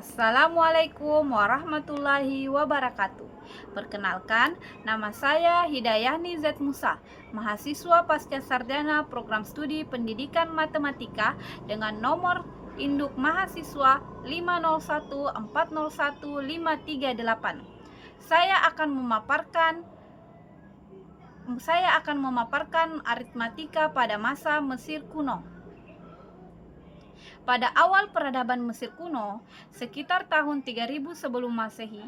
Assalamualaikum warahmatullahi wabarakatuh. Perkenalkan, nama saya Hidayahni Z. Musa, mahasiswa pasca sarjana program studi pendidikan matematika dengan nomor induk mahasiswa 501401538. Saya akan memaparkan aritmatika pada masa Mesir kuno. Pada awal peradaban Mesir kuno, sekitar tahun 3000 sebelum Masehi,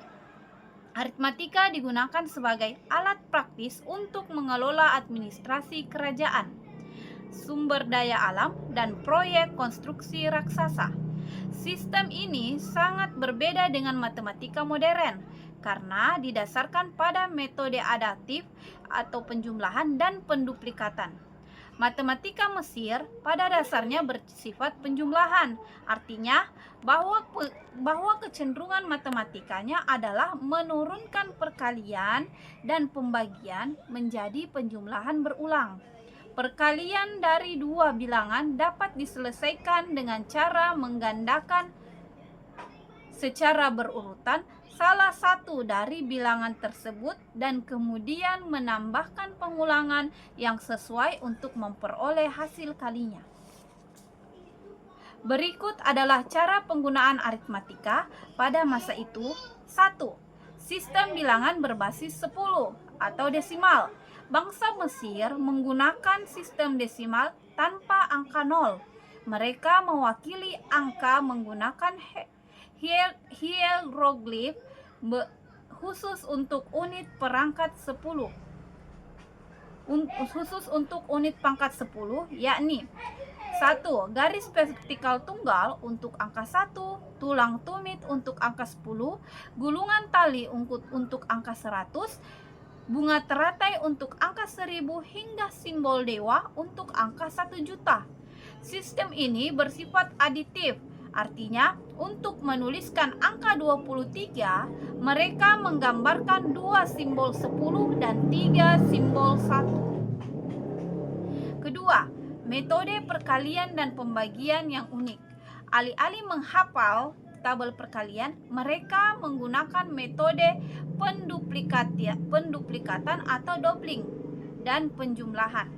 aritmatika digunakan sebagai alat praktis untuk mengelola administrasi kerajaan, sumber daya alam, dan proyek konstruksi raksasa. Sistem ini sangat berbeda dengan matematika modern karena didasarkan pada metode adaptif atau penjumlahan dan penduplikatan. Matematika Mesir pada dasarnya bersifat penjumlahan, artinya bahwa kecenderungan matematikanya adalah menurunkan perkalian dan pembagian menjadi penjumlahan berulang. Perkalian dari dua bilangan dapat diselesaikan dengan cara menggandakan secara berurutan salah satu dari bilangan tersebut dan kemudian menambahkan pengulangan yang sesuai untuk memperoleh hasil kalinya. Berikut adalah cara penggunaan aritmatika pada masa itu. 1. Sistem bilangan berbasis 10 atau desimal. Bangsa Mesir menggunakan sistem desimal tanpa angka 0. Mereka mewakili angka menggunakan hieroglif khusus untuk unit perangkat 10. Khusus untuk unit pangkat 10, yakni 1. Garis vertikal tunggal untuk angka 1, tulang tumit untuk angka 10, gulungan tali untuk angka 100, bunga teratai untuk angka 1000 hingga simbol dewa untuk angka 1 juta. Sistem ini bersifat aditif. Artinya, untuk menuliskan angka 23, mereka menggambarkan 2 simbol 10 dan 3 simbol 1. Kedua, metode perkalian dan pembagian yang unik. Alih-alih menghafal tabel perkalian, mereka menggunakan metode penduplikatan atau doubling dan penjumlahan.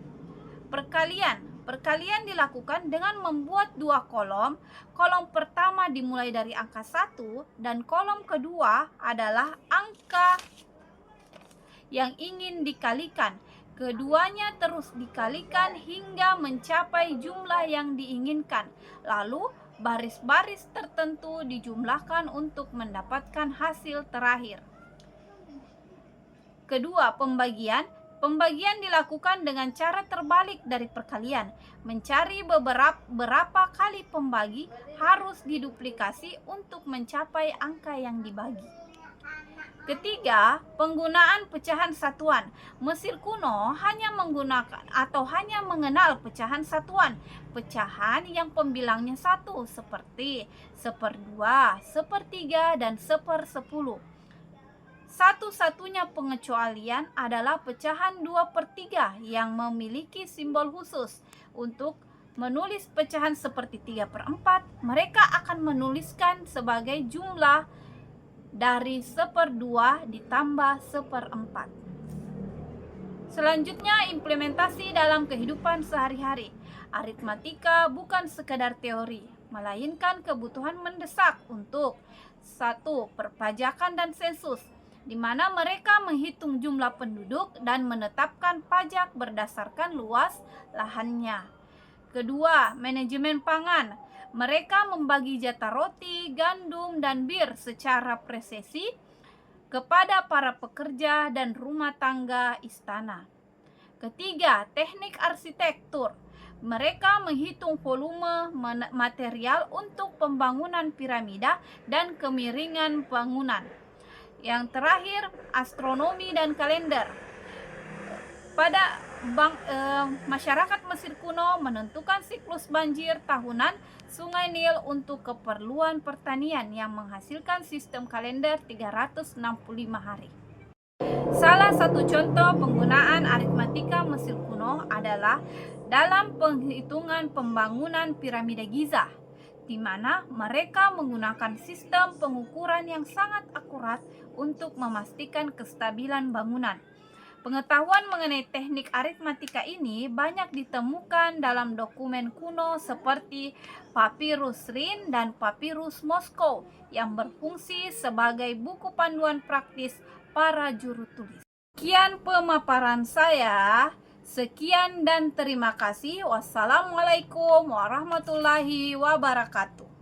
Perkalian dilakukan dengan membuat dua kolom. Kolom pertama dimulai dari angka 1 dan kolom kedua adalah angka yang ingin dikalikan. Keduanya terus dikalikan hingga mencapai jumlah yang diinginkan. Lalu baris-baris tertentu dijumlahkan untuk mendapatkan hasil terakhir. Kedua, pembagian dilakukan dengan cara terbalik dari perkalian. Mencari berapa kali pembagi harus diduplikasi untuk mencapai angka yang dibagi. Ketiga, penggunaan pecahan satuan. Mesir kuno hanya mengenal pecahan satuan. Pecahan yang pembilangnya 1 seperti 1/2, 1/3, dan 1/10. Satu-satunya pengecualian adalah pecahan 2/3 yang memiliki simbol khusus. Untuk menulis pecahan seperti 3/4, mereka akan menuliskan sebagai jumlah dari 1/2 ditambah 1/4. Selanjutnya, implementasi dalam kehidupan sehari-hari. Aritmatika bukan sekadar teori, melainkan kebutuhan mendesak untuk 1. Perpajakan dan sensus, di mana mereka menghitung jumlah penduduk dan menetapkan pajak berdasarkan luas lahannya. Kedua, manajemen pangan. Mereka membagi jatah roti, gandum, dan bir secara presisi kepada para pekerja dan rumah tangga istana. Ketiga, teknik arsitektur. Mereka menghitung volume material untuk pembangunan piramida dan kemiringan bangunan. Yang terakhir, astronomi dan kalender. Pada masyarakat Mesir kuno menentukan siklus banjir tahunan Sungai Nil untuk keperluan pertanian yang menghasilkan sistem kalender 365 hari. Salah satu contoh penggunaan aritmatika Mesir kuno adalah dalam penghitungan pembangunan piramida Giza. di mana mereka menggunakan sistem pengukuran yang sangat akurat untuk memastikan kestabilan bangunan. Pengetahuan mengenai teknik aritmatika ini banyak ditemukan dalam dokumen kuno seperti Papirus Rin dan Papirus Moskow yang berfungsi sebagai buku panduan praktis para juru tulis. Sekian pemaparan saya. Sekian dan terima kasih. Wassalamualaikum warahmatullahi wabarakatuh.